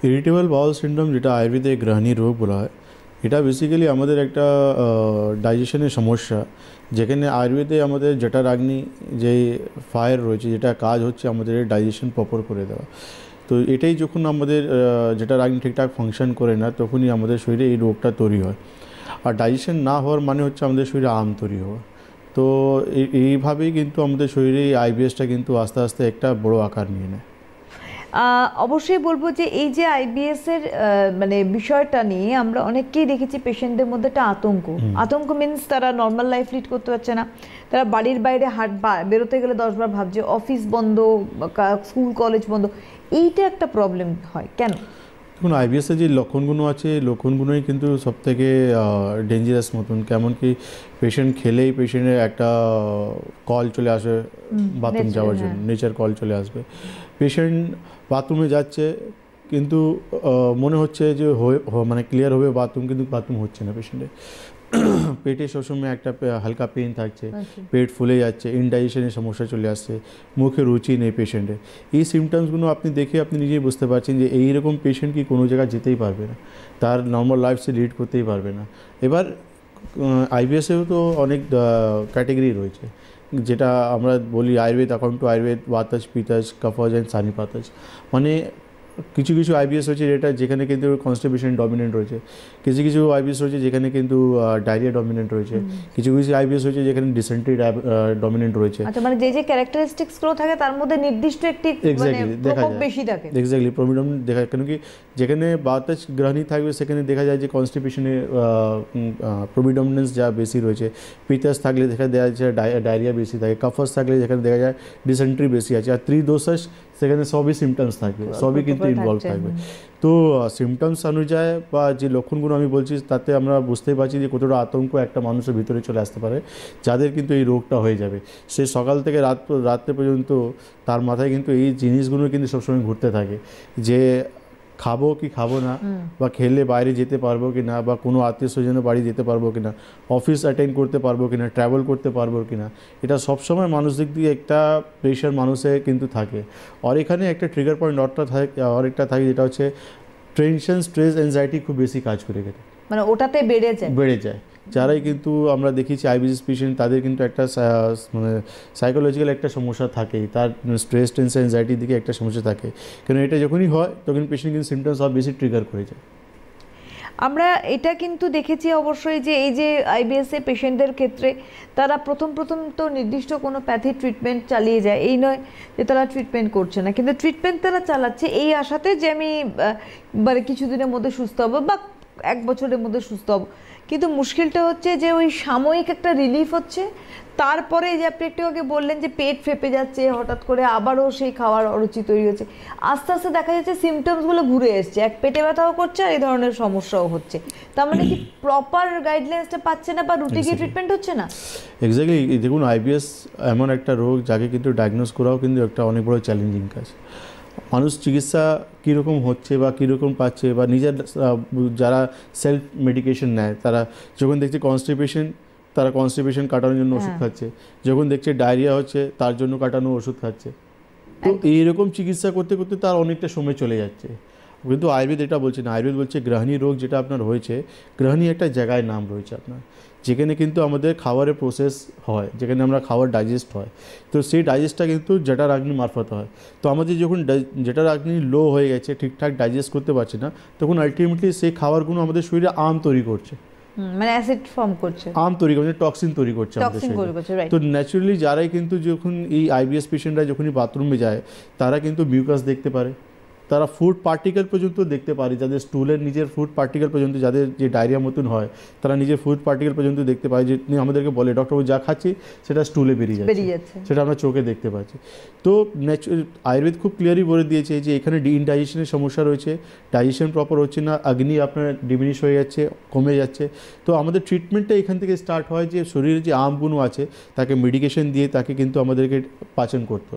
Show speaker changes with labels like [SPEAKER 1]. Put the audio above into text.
[SPEAKER 1] Irritable bowel syndrome যেটা আয়ুর্বেদে গ্রহণী রোগ বলা হয়, এটা বেসিক্যালি আমাদের একটা ডাইজেশনের সমস্যা, যেখানে আয়ুর্বেদে আমাদের জঠরাগ্নি যে ফায়ার রয়েছে, যেটা কাজ হচ্ছে আমাদের ডাইজেশন প্রপার করে দেওয়া। তো এটাই যখন আমাদের জঠরাগ্নি ঠিকঠাক ফাংশন করে না, তখনই আমাদের শরীরে এই রোগটা তৈরি হয়। আর ডাইজেশন না হওয়ার মানে হচ্ছে আমাদের শরীরে আম তৈরি হওয়া। তো এইভাবেই কিন্তু আমাদের শরীরে এই আইবিএসটা কিন্তু আস্তে আস্তে একটা বড় আকার নিয়ে নেয়।
[SPEAKER 2] অবশ্যই বলবো যে এই যে আইবিএস এর মানে বিষয়টা নিয়ে আমরা অনেককেই দেখেছি পেশেন্টদের মধ্যে একটা আতঙ্ক মিন্স তারা নর্মাল লাইফ লিড করতে পারছে না, তারা বাড়ির বাইরে বেরোতে গেলে 10 বার ভাবছে, অফিস বন্ধ, স্কুল কলেজ বন্ধ, এইটা একটা প্রবলেম হয় কেন?
[SPEAKER 1] দেখুন, আইবিএসের যে লক্ষণগুলো আছে, লক্ষণগুলোই কিন্তু সবথেকে ডেঞ্জারাস মতন। কেমন কি পেশেন্ট খেলেই পেশেন্টের একটা কল চলে আসে বাথরুম যাওয়ার জন্য, নেচার কল চলে আসবে। পেশেন্ট বাথরুমে যাচ্ছে কিন্তু মনে হচ্ছে যে মানে ক্লিয়ার হবে বাথরুম, কিন্তু বাথরুম হচ্ছে না পেশেন্টের। পেটে সবসময় একটা হালকা পেন থাকছে, পেট ফুলে যাচ্ছে, ইনডাইজেশনের সমস্যা চলে আসছে, মুখে রুচি নেই পেশেন্টের। এই সিমটমসগুলো আপনি দেখে আপনি নিজেই বুঝতে পারছেন যে এইরকম পেশেন্ট কি কোনো জায়গায় যেতেই পারবে না, তার নর্মাল লাইফ সে লিড করতেই পারবে না। এবার আইবিএসেও তো অনেক ক্যাটেগরি রয়েছে, যেটা আমরা বলি আয়ুর্বেদ অ্যাকর্ডিং টু আয়ুর্বেদ বাতাস, পিতাস, কফজ অ্যান্ড সানিপাতাস। মানে কিছু কিছু আইবিএস রয়েছে যেখানে কিন্তু কনস্টিপেশন ডমিনেন্ট রয়েছে, কিছু কিছু আইবিএস রয়েছে যেখানে কিন্তু ডায়রিয়া ডমিনেন্ট রয়েছে, কিছু কিছু আইবিএস রয়েছে যেখানে ডিসেন্ট্রি ডমিনেন্ট রয়েছে।
[SPEAKER 2] আচ্ছা, মানে যে যে ক্যারেক্টারিস্টিক্সগুলো থাকে তার মধ্যে নির্দিষ্ট একটি প্রকোপ বেশি থাকে।
[SPEAKER 1] এক্স্যাক্টলি, প্রমিডমিনেন্ট দেখা যায়। কেন কি যেখানে বাতাস গ্রহণী থাকবে সেখানে দেখা যায় যে কনস্টিপেশনে প্রমিডমিনেন্স যা বেশি রয়েছে, পিতাস থাকলে দেখা যায় ডায়রিয়া বেশি থাকে, কফাস থাকলে যেখানে দেখা যায় ডিসেন্ট্রি বেশি আছে, আর ত্রিদোষাস সেখানে সবই সিমটমস থাকবে, সবই কিন্তু ইনভলভ থাকবে। তো সিমটমস অনুযায়ী বা যে লক্ষণগুলো আমি বলছি তাতে আমরা বুঝতেই পারছি যে কতটা আতঙ্ক একটা মানুষের ভিতরে চলে আসতে পারে যাদের কিন্তু এই রোগটা হয়ে যাবে। সে সকাল থেকে রাত্রে পর্যন্ত তার মাথায় কিন্তু এই জিনিসগুলো কিন্তু সবসময় ঘুরতে থাকে, যে খাবো কি খাবো না, বা খেলে বাইরে যেতে পারবো কি না, বা কোনো আত্মীয় স্বজনের বাড়ি যেতে পারবো কি না, অফিস অ্যাটেন্ড করতে পারবো কি না, ট্রাভেল করতে পারবো কি না। এটা সবসময় মানুষের দিকে একটা প্রেশার মানুষের কিন্তু থাকে। আর এখানে একটা ট্রিগার পয়েন্ট আরেকটা থাকে যেটা হচ্ছে টেনশন, স্ট্রেস, অ্যাংজাইটি খুব বেশি কাজ করে গেলে, মানে
[SPEAKER 2] ওটাতে বেড়ে যায়।
[SPEAKER 1] যারাই কিন্তু আমরা দেখেছি আইবিএস পেশেন্ট, তাদের কিন্তু একটা মানে সাইকোলজিক্যাল একটা সমস্যা থাকেই, তার স্ট্রেস, টেনশন, অ্যাংজাইটির দিকে একটা সমস্যা থাকে। কারণ এটা যখনই হয় তখন পেশেন্ট কিন্তু সিমটমস সব বেশি ট্রিগার করে যায়।
[SPEAKER 2] আমরা এটা কিন্তু দেখেছি অবশ্যই যে এই যে আইবিএস এর পেশেন্টদের ক্ষেত্রে তারা প্রথম তো নির্দিষ্ট কোনো প্যাথি ট্রিটমেন্ট চালিয়ে যায়, এই নয় যে তারা ট্রিটমেন্ট করছে না, কিন্তু ট্রিটমেন্ট তারা চালাচ্ছে এই আশাতে যে আমি মানে কিছুদিনের মধ্যে সুস্থ হব বা 1 বছরের মধ্যে সুস্থ হব। কিন্তু মুশকিলটা হচ্ছে যে ওই সাময়িক একটা রিলিফ হচ্ছে, তারপরে যে আপনি একটু আগে বললেন যে পেট ফেপে যাচ্ছে, হঠাৎ করে আবারও সেই খাওয়ার অরুচি তৈরি হচ্ছে, আস্তে আস্তে দেখা যাচ্ছে সিমটমসগুলো ঘুরে এসছে, এক পেটে ব্যথাও করছে আর এই ধরনের সমস্যাও হচ্ছে। তার মানে কি প্রপার গাইডলাইন্সটা পাচ্ছে না বা রুটিকে ট্রিটমেন্ট হচ্ছে না?
[SPEAKER 1] এক্স্যাক্টলি, দেখুন আইবিএস এমন একটা রোগ যাকে কিন্তু ডায়াগনোস করাও কিন্তু একটা অনেক বড় চ্যালেঞ্জিং কাজ। মানুষ চিকিৎসা কীরকম হচ্ছে বা কীরকম পাচ্ছে, বা নিজের যারা সেলফ মেডিকেশন নেয় তারা যখন দেখছে কনস্টিপেশন, তারা কনস্টিপেশন কাটানোর জন্য ওষুধ খাচ্ছে, যখন দেখছে ডায়রিয়া হচ্ছে তার জন্য কাটানো ওষুধ খাচ্ছে। তো এইরকম চিকিৎসা করতে করতে তার অনেকটা সময় চলে যাচ্ছে। কিন্তু আয়ুর্বেদ এটা বলছে না, আয়ুর্বেদ বলছে গ্রহণী রোগ যেটা আপনার হয়েছে, গ্রহণী একটা জায়গায় নাম রয়েছে আপনার, যেখানে কিন্তু আমাদের খাবারের প্রসেস হয়, যেখানে আমরা খাবার ডাইজেস্ট হয়। তো সেই ডাইজেস্টটা কিন্তু জঠরাগ্নি মারফত হয়। তো আমাদের যখন জঠরাগ্নি লো হয়ে গেছে, ঠিকঠাক ডাইজেস্ট করতে পারছে না, তখন আলটিমেটলি সেই খাবারগুলো আমাদের শরীরে আম তৈরি করছে,
[SPEAKER 2] মানে অ্যাসিড ফর্ম করছে,
[SPEAKER 1] আম তৈরি করছে, টক্সিন তৈরি করছে আমাদের শরীরে। তো ন্যাচারালি যারাই কিন্তু যখন এই আইবিএস পেশেন্টরা যখনই বাথরুমে যায়, তারা কিন্তু মিউকাস দেখতে পারে, তারা ফুড পার্টিকেল পর্যন্ত দেখতে পারে, যাদের স্টুলের নিজের ফুড পার্টিকেল পর্যন্ত, যাদের যে ডায়রিয়া মতন হয় তারা নিজের ফুড পার্টিকেল পর্যন্ত দেখতে পায়, যে আমাদেরকে বলে ডক্টর যা খাচ্ছি সেটা স্টুলে বেরিয়ে যাচ্ছে, সেটা আমরা চোখে দেখতে পাচ্ছি। তো আয়ুর্বেদ খুব ক্লিয়ারলি বলে দিয়েছে যে এখানে ইনডাইজেশনের সমস্যা রয়েছে, ডাইজেশন প্রপার হচ্ছে না, অগ্নি আপনার ডিমিনিশ হয়ে যাচ্ছে, কমে যাচ্ছে। তো আমাদের ট্রিটমেন্টটা এখান থেকে স্টার্ট হয় যে শরীরে যে আমগুলো আছে তাকে মেডিকেশন দিয়ে তাকে কিন্তু আমাদেরকে পাচন করতে